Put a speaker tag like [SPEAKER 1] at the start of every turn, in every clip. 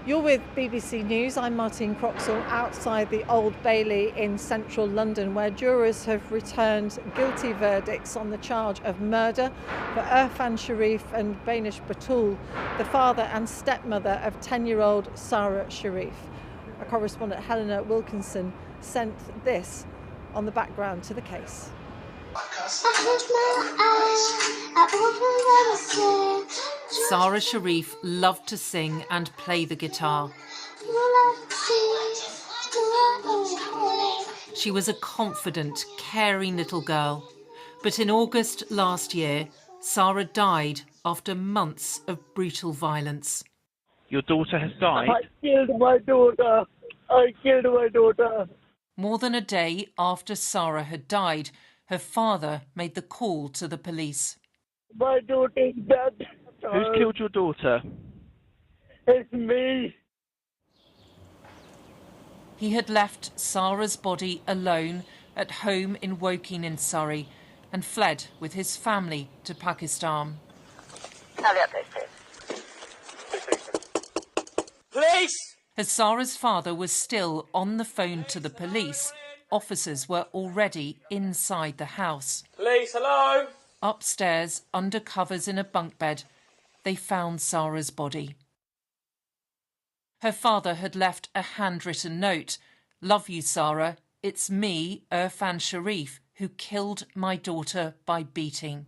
[SPEAKER 1] You're with BBC News. I'm Martine Croxall outside the Old Bailey in central London, where jurors have returned guilty verdicts on the charge of murder for Sara Sharif and Banish Batul, the father and stepmother of 10-year-old Sara Sharif. Our correspondent Helena Wilkinson sent this on the background to the case.
[SPEAKER 2] Sara Sharif loved to sing and play the guitar. She was a confident, caring little girl. But in August last year, Sara died after months of brutal violence.
[SPEAKER 3] Your daughter has died?
[SPEAKER 4] I killed my daughter. I killed my daughter.
[SPEAKER 2] More than a day after Sara had died, her father made the call to the police.
[SPEAKER 4] My daughter is dead.
[SPEAKER 3] Who's killed your daughter?
[SPEAKER 4] It's me.
[SPEAKER 2] He had left Sara's body alone at home in Woking in Surrey and fled with his family to Pakistan.
[SPEAKER 4] Police!
[SPEAKER 2] As Sara's father was still on the phone to the police, officers were already inside the house.
[SPEAKER 4] Police, hello?
[SPEAKER 2] Upstairs, under covers in a bunk bed, they found Sara's body. Her father had left a handwritten note. "Love you, Sara. It's me, Sara Sharif, who killed my daughter by beating."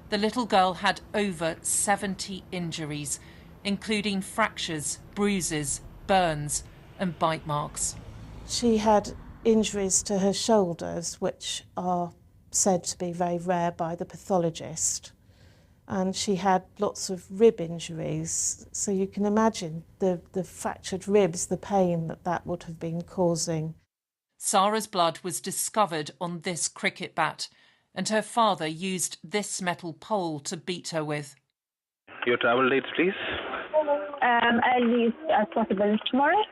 [SPEAKER 2] The little girl had over 70 injuries, including fractures, bruises, burns and bite marks.
[SPEAKER 5] She had injuries to her shoulders, which are said to be very rare by the pathologist. And she had lots of rib injuries. So you can imagine the fractured ribs, the pain that would have been causing.
[SPEAKER 2] Sara's blood was discovered on this cricket bat, and her father used this metal pole to beat her with.
[SPEAKER 3] Your travel dates, please.
[SPEAKER 6] I'll leave as possible tomorrow.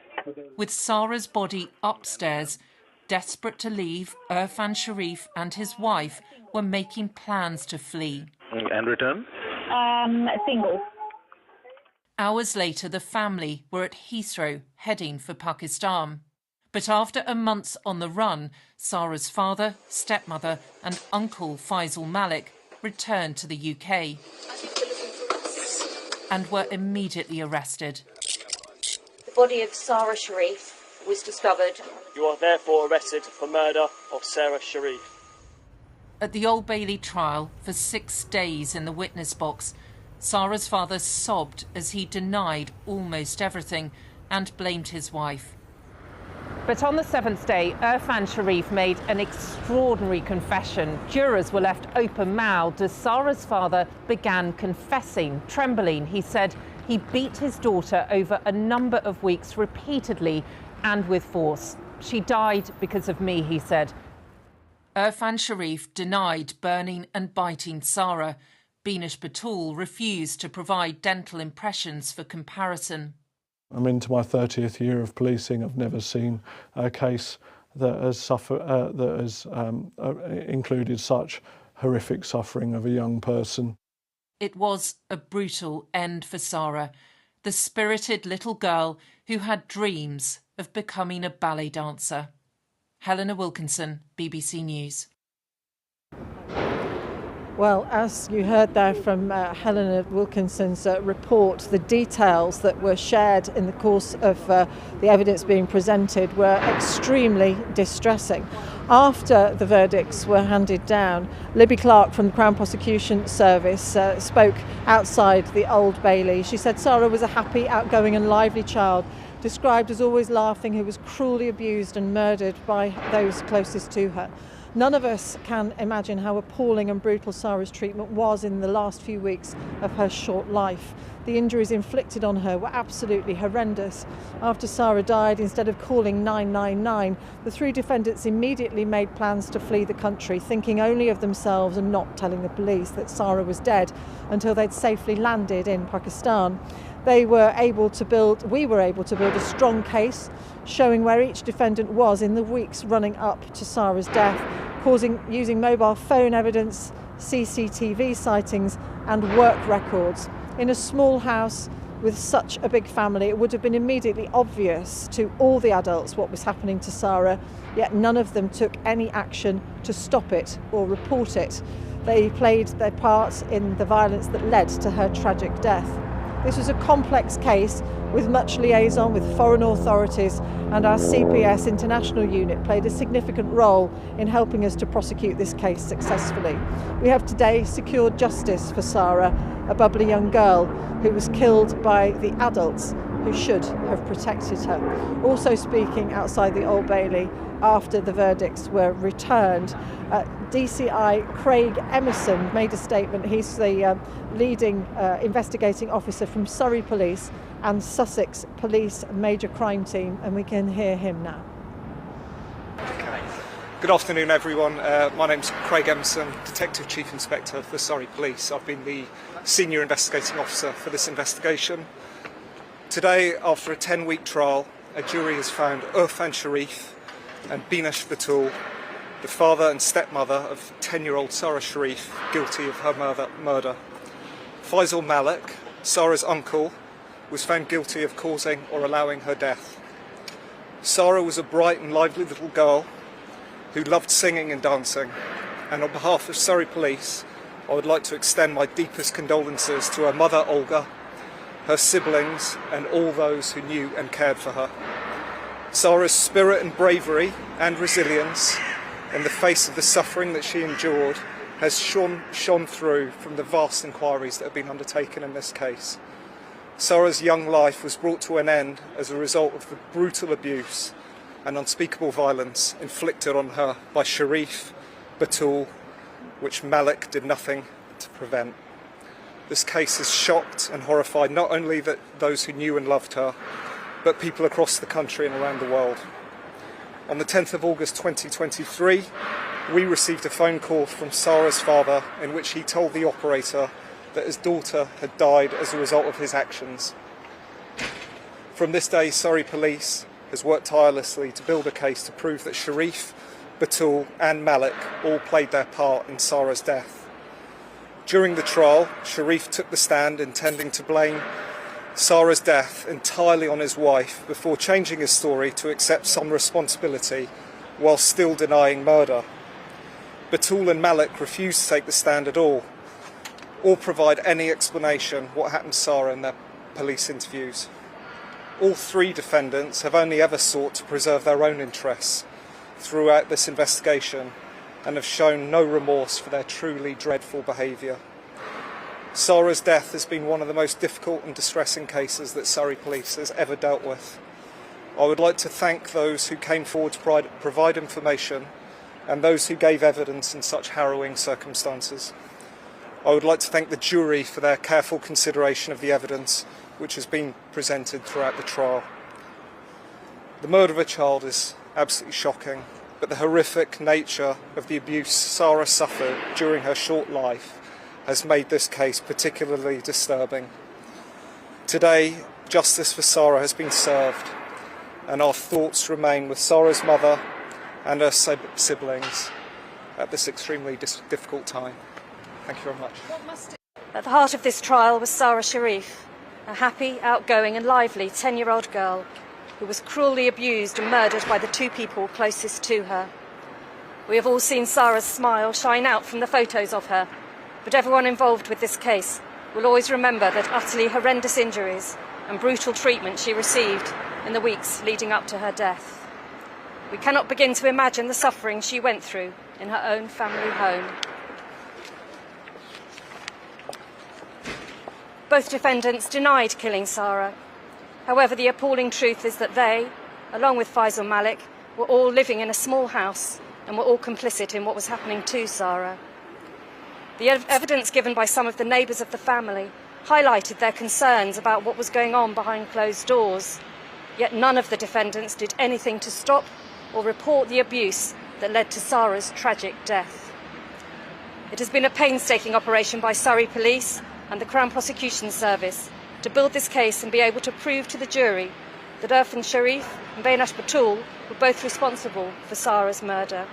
[SPEAKER 2] With Sara's body upstairs, desperate to leave, Sara Sharif and his wife were making plans to flee.
[SPEAKER 3] And return?
[SPEAKER 6] Single.
[SPEAKER 2] Hours later, the family were at Heathrow, heading for Pakistan. But after a month on the run, Sara's father, stepmother and uncle Faisal Malik returned to the UK and were immediately arrested.
[SPEAKER 7] The body of Sara Sharif was discovered.
[SPEAKER 4] You are therefore arrested for murder of Sara Sharif.
[SPEAKER 2] At the Old Bailey trial, for 6 days in the witness box, Sara's father sobbed as he denied almost everything and blamed his wife. But on the 7th day, Sara Sharif made an extraordinary confession. Jurors were left open-mouthed as Sara's father began confessing. Trembling, he said he beat his daughter over a number of weeks repeatedly and with force. She died because of me, he said. Sara Sharif denied burning and biting Sara. Banish Batul refused to provide dental impressions for comparison.
[SPEAKER 8] I'm into my 30th year of policing. I've never seen a case that has included such horrific suffering of a young person.
[SPEAKER 2] It was a brutal end for Sara, the spirited little girl who had dreams of becoming a ballet dancer. Helena Wilkinson, BBC News.
[SPEAKER 1] Well, as you heard there from Helena Wilkinson's report, the details that were shared in the course of the evidence being presented were extremely distressing. After the verdicts were handed down, Libby Clark from the Crown Prosecution Service spoke outside the Old Bailey. She said Sara was a happy, outgoing and lively child, described as always laughing, who was cruelly abused and murdered by those closest to her. None of us can imagine how appalling and brutal Sara's treatment was in the last few weeks of her short life. The injuries inflicted on her were absolutely horrendous. After Sara died, instead of calling 999, the 3 defendants immediately made plans to flee the country, thinking only of themselves and not telling the police that Sara was dead until they'd safely landed in Pakistan. We were able to build a strong case showing where each defendant was in the weeks running up to Sara's death, using mobile phone evidence, CCTV sightings and work records. In a small house with such a big family, it would have been immediately obvious to all the adults what was happening to Sara, yet none of them took any action to stop it or report it. They played their part in the violence that led to her tragic death. This was a complex case with much liaison with foreign authorities, and our CPS International Unit played a significant role in helping us to prosecute this case successfully. We have today secured justice for Sara, a bubbly young girl who was killed by the adults who should have protected her. Also speaking outside the Old Bailey after the verdicts were returned, DCI Craig Emerson made a statement. He's the leading investigating officer from Surrey Police and Sussex Police Major Crime Team, and we can hear him now.
[SPEAKER 9] Okay. Good afternoon, everyone. My name's Craig Emerson, Detective Chief Inspector for Surrey Police. I've been the Senior Investigating Officer for this investigation. Today, after a 10-week trial, a jury has found Sara Sharif and Binesh Batul, the father and stepmother of 10-year-old Sara Sharif, guilty of her murder. Faisal Malik, Sara's uncle, was found guilty of causing or allowing her death. Sara was a bright and lively little girl who loved singing and dancing, and on behalf of Surrey Police, I would like to extend my deepest condolences to her mother Olga, her siblings, and all those who knew and cared for her. Sara's spirit and bravery and resilience in the face of the suffering that she endured has shone through from the vast inquiries that have been undertaken in this case. Sara's young life was brought to an end as a result of the brutal abuse and unspeakable violence inflicted on her by Sharif, Batul, which Malik did nothing to prevent. This case has shocked and horrified not only those who knew and loved her, but people across the country and around the world. On the 10th of August 2023, we received a phone call from Sara's father in which he told the operator that his daughter had died as a result of his actions. From this day, Surrey Police has worked tirelessly to build a case to prove that Sharif, Batul and Malik all played their part in Sara's death. During the trial, Sharif took the stand intending to blame Sara's death entirely on his wife before changing his story to accept some responsibility while still denying murder. Batul and Malik refused to take the stand at all, or provide any explanation what happened to Sara in their police interviews. All three defendants have only ever sought to preserve their own interests throughout this investigation and have shown no remorse for their truly dreadful behaviour. Sara's death has been one of the most difficult and distressing cases that Surrey Police has ever dealt with. I would like to thank those who came forward to provide information and those who gave evidence in such harrowing circumstances. I would like to thank the jury for their careful consideration of the evidence which has been presented throughout the trial. The murder of a child is absolutely shocking, but the horrific nature of the abuse Sara suffered during her short life has made this case particularly disturbing. Today, justice for Sara has been served, and our thoughts remain with Sara's mother and her siblings at this extremely difficult time. Thank you very much.
[SPEAKER 10] At the heart of this trial was Sara Sharif, a happy, outgoing and lively 10-year-old girl who was cruelly abused and murdered by the two people closest to her. We have all seen Sara's smile shine out from the photos of her, but everyone involved with this case will always remember that utterly horrendous injuries and brutal treatment she received in the weeks leading up to her death. We cannot begin to imagine the suffering she went through in her own family home. Both defendants denied killing Sara. However, the appalling truth is that they, along with Faisal Malik, were all living in a small house and were all complicit in what was happening to Sara. The evidence given by some of the neighbours of the family highlighted their concerns about what was going on behind closed doors, yet none of the defendants did anything to stop or report the abuse that led to Sara's tragic death. It has been a painstaking operation by Surrey Police and the Crown Prosecution Service to build this case and be able to prove to the jury that Sara Sharif and Binesh Batul were both responsible for Sara's murder.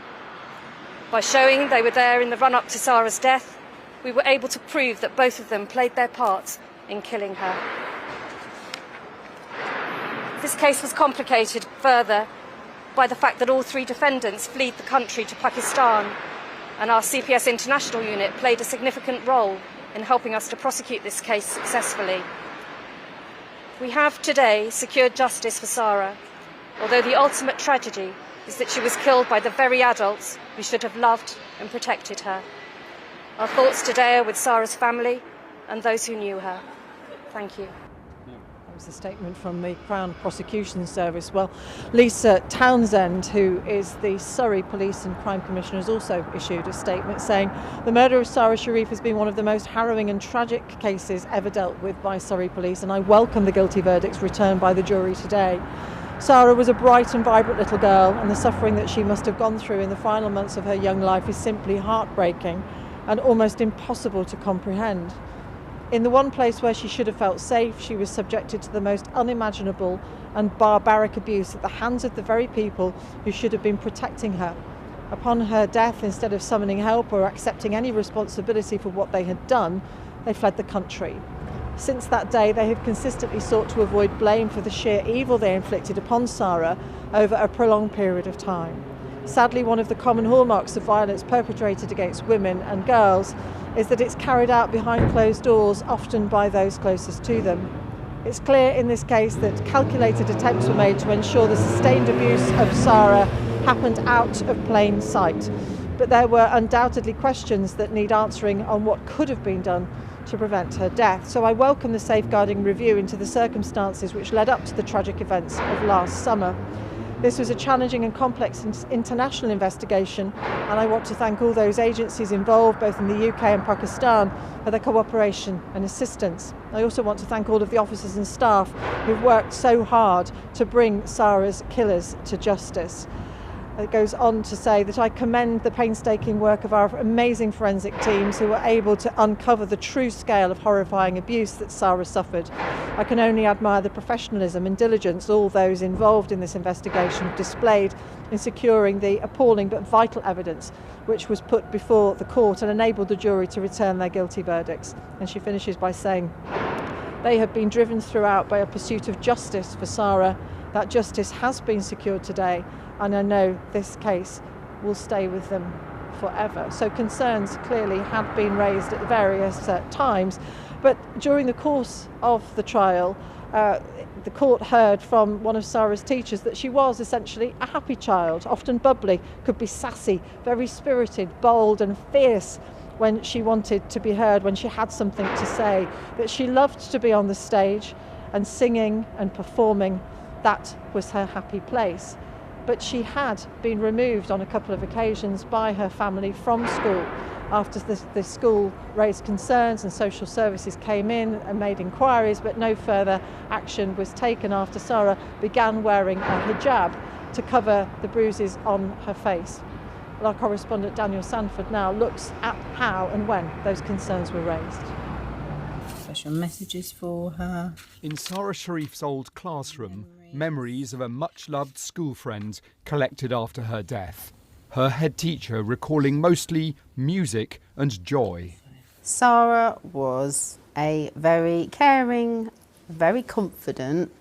[SPEAKER 10] By showing they were there in the run-up to Sara's death, we were able to prove that both of them played their part in killing her. This case was complicated further by the fact that all three defendants fled the country to Pakistan, and our CPS International unit played a significant role in helping us to prosecute this case successfully. We have today secured justice for Sara, although the ultimate tragedy is that she was killed by the very adults who should have loved and protected her. Our thoughts today are with Sara's family and those who knew her. Thank you.
[SPEAKER 1] That was a statement from the Crown Prosecution Service. Well, Lisa Townsend, who is the Surrey Police and Crime Commissioner, has also issued a statement saying the murder of Sara Sharif has been one of the most harrowing and tragic cases ever dealt with by Surrey Police, and I welcome the guilty verdicts returned by the jury today. Sara was a bright and vibrant little girl, and the suffering that she must have gone through in the final months of her young life is simply heartbreaking and almost impossible to comprehend. In the one place where she should have felt safe, she was subjected to the most unimaginable and barbaric abuse at the hands of the very people who should have been protecting her. Upon her death, instead of summoning help or accepting any responsibility for what they had done, they fled the country. Since that day, they have consistently sought to avoid blame for the sheer evil they inflicted upon Sara over a prolonged period of time. Sadly, one of the common hallmarks of violence perpetrated against women and girls is that it's carried out behind closed doors, often by those closest to them. It's clear in this case that calculated attempts were made to ensure the sustained abuse of Sara happened out of plain sight. But there were undoubtedly questions that need answering on what could have been done to prevent her death. So I welcome the safeguarding review into the circumstances which led up to the tragic events of last summer. This was a challenging and complex international investigation, and I want to thank all those agencies involved, both in the UK and Pakistan, for their cooperation and assistance. I also want to thank all of the officers and staff who've worked so hard to bring Sara's killers to justice. It goes on to say that I commend the painstaking work of our amazing forensic teams who were able to uncover the true scale of horrifying abuse that Sara suffered. I can only admire the professionalism and diligence all those involved in this investigation displayed in securing the appalling but vital evidence which was put before the court and enabled the jury to return their guilty verdicts. And she finishes by saying, they have been driven throughout by a pursuit of justice for Sara. That justice has been secured today, and I know this case will stay with them forever. So concerns clearly had been raised at various times, but during the course of the trial, the court heard from one of Sara's teachers that she was essentially a happy child, often bubbly, could be sassy, very spirited, bold and fierce when she wanted to be heard, when she had something to say, that she loved to be on the stage and singing and performing. That was her happy place. But she had been removed on a couple of occasions by her family from school after the school raised concerns and social services came in and made inquiries, but no further action was taken after Sara began wearing a hijab to cover the bruises on her face. Well, our correspondent Daniel Sanford now looks at how and when those concerns were raised.
[SPEAKER 11] Special messages for her.
[SPEAKER 12] In Sara Sharif's old classroom, memories of a much-loved school friend collected after her death. Her head teacher recalling mostly music and joy.
[SPEAKER 11] Sara was a very caring, very confident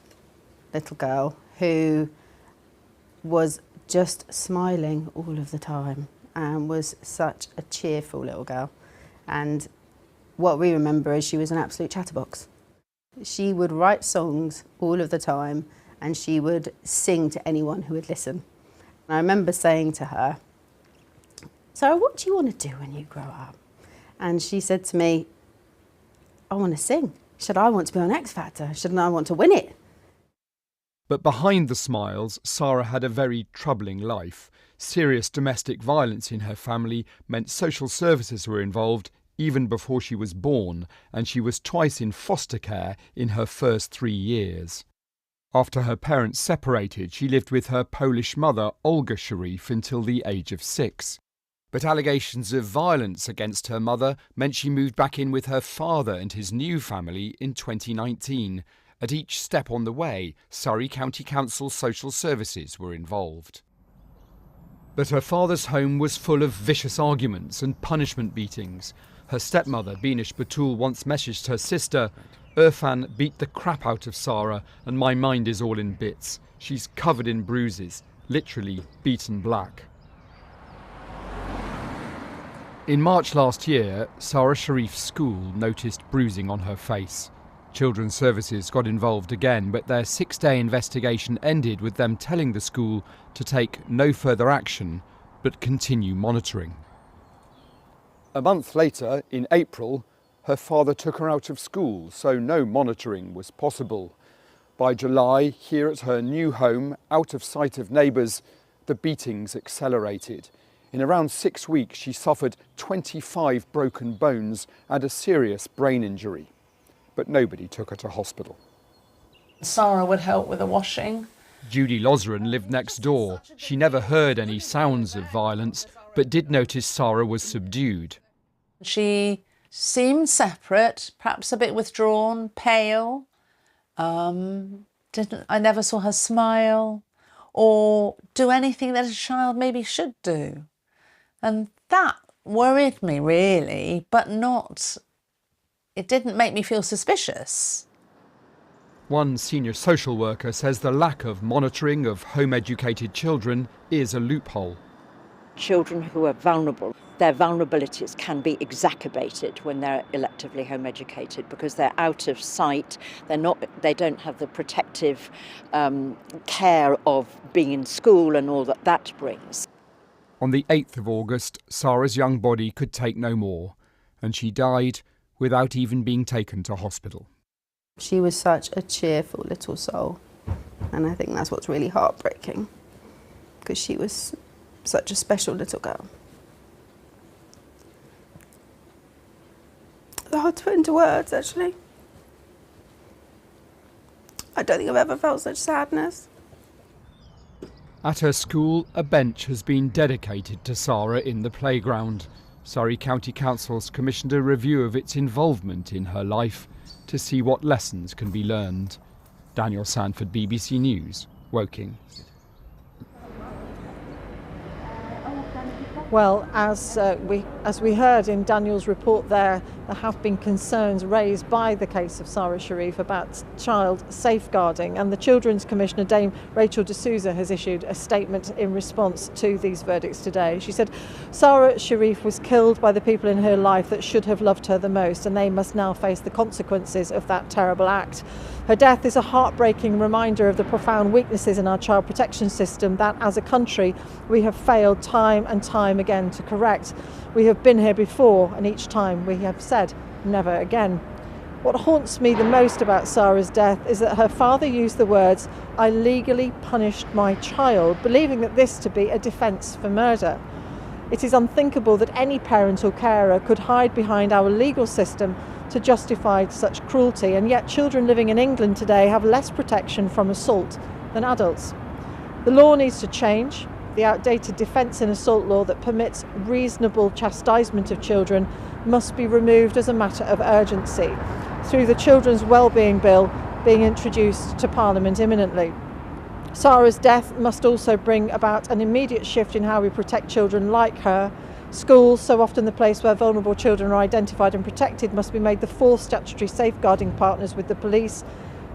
[SPEAKER 11] little girl who was just smiling all of the time and was such a cheerful little girl. And what we remember is she was an absolute chatterbox. She would write songs all of the time and she would sing to anyone who would listen. And I remember saying to her, Sara, what do you want to do when you grow up? And she said to me, I want to sing. Should I want to be on X Factor? Shouldn't I want to win it?
[SPEAKER 12] But behind the smiles, Sara had a very troubling life. Serious domestic violence in her family meant social services were involved even before she was born, and she was twice in foster care in her first 3 years. After her parents separated, she lived with her Polish mother, Olga Sharif, until the age of 6. But allegations of violence against her mother meant she moved back in with her father and his new family in 2019. At each step on the way, Surrey County Council social services were involved. But her father's home was full of vicious arguments and punishment beatings. Her stepmother, Beenish Batul, once messaged her sister, Irfan beat the crap out of Sara and my mind is all in bits. She's covered in bruises, literally beaten black. In March last year, Sara Sharif's school noticed bruising on her face. Children's Services got involved again, but their 6-day investigation ended with them telling the school to take no further action, but continue monitoring. A month later, in April, her father took her out of school, so no monitoring was possible. By July, here at her new home, out of sight of neighbours, the beatings accelerated. In around 6 weeks, she suffered 25 broken bones and a serious brain injury. But nobody took her to hospital.
[SPEAKER 13] Sara would help with the washing.
[SPEAKER 12] Judy Lozran lived next door. She never heard any sounds of violence, but did notice Sara was subdued.
[SPEAKER 13] She seemed separate, perhaps a bit withdrawn, pale. I never saw her smile or do anything that a child maybe should do. And that worried me really, but it didn't make me feel suspicious.
[SPEAKER 12] One senior social worker says the lack of monitoring of home-educated children is a loophole.
[SPEAKER 14] Children who are vulnerable, their vulnerabilities can be exacerbated when they're electively home educated because they're out of sight, they don't have the protective care of being in school and all that brings.
[SPEAKER 12] On the 8th of August, Sara's young body could take no more, and she died without even being taken to hospital.
[SPEAKER 11] She was such a cheerful little soul, and I think that's what's really heartbreaking, because she was such a special little girl. It's hard to put into words, actually. I don't think I've ever felt such sadness.
[SPEAKER 12] At her school, a bench has been dedicated to Sara in the playground. Surrey County Council's commissioned a review of its involvement in her life to see what lessons can be learned. Daniel Sanford, BBC News, Woking.
[SPEAKER 1] Well, as we heard in Daniel's report there have been concerns raised by the case of Sara Sharif about child safeguarding, and the Children's Commissioner, Dame Rachel D'Souza, has issued a statement in response to these verdicts today. She said, Sara Sharif was killed by the people in her life that should have loved her the most, and they must now face the consequences of that terrible act. Her death is a heartbreaking reminder of the profound weaknesses in our child protection system that, as a country, we have failed time and time again to correct. We have been here before, and each time we have said, never again. What haunts me the most about Sara's death is that her father used the words, "I legally punished my child," believing that this to be a defence for murder. It is unthinkable that any parent or carer could hide behind our legal system to justify such cruelty, and yet children living in England today have less protection from assault than adults. The law needs to change. The outdated defence in assault law that permits reasonable chastisement of children must be removed as a matter of urgency through the Children's Wellbeing Bill being introduced to Parliament imminently. Sara's death must also bring about an immediate shift in how we protect children like her. Schools, so often the place where vulnerable children are identified and protected, must be made the fourth statutory safeguarding partners with the police,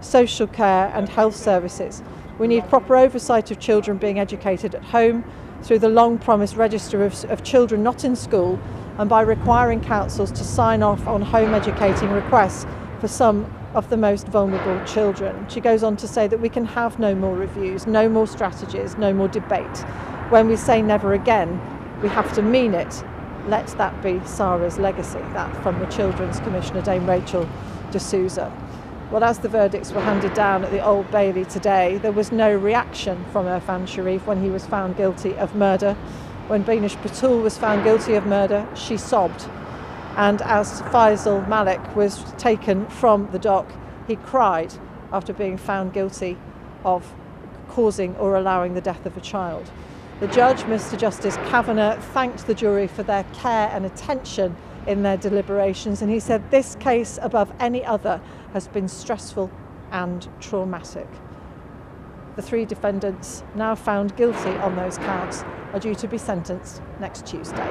[SPEAKER 1] social care and health services. We need proper oversight of children being educated at home through the long-promised register of children not in school, and by requiring councils to sign off on home educating requests for some of the most vulnerable children. She goes on to say that we can have no more reviews, no more strategies, no more debate. When we say never again, we have to mean it. Let that be Sara's legacy. That from the Children's Commissioner, Dame Rachel D'Souza. Well, as the verdicts were handed down at the Old Bailey today, there was no reaction from Irfan Sharif when he was found guilty of murder. When Binish Patul was found guilty of murder, she sobbed. And as Faisal Malik was taken from the dock, he cried after being found guilty of causing or allowing the death of a child. The judge, Mr. Justice Kavanagh, thanked the jury for their care and attention in their deliberations, and he said this case, above any other, has been stressful and traumatic. The three defendants, now found guilty on those counts, are due to be sentenced next Tuesday.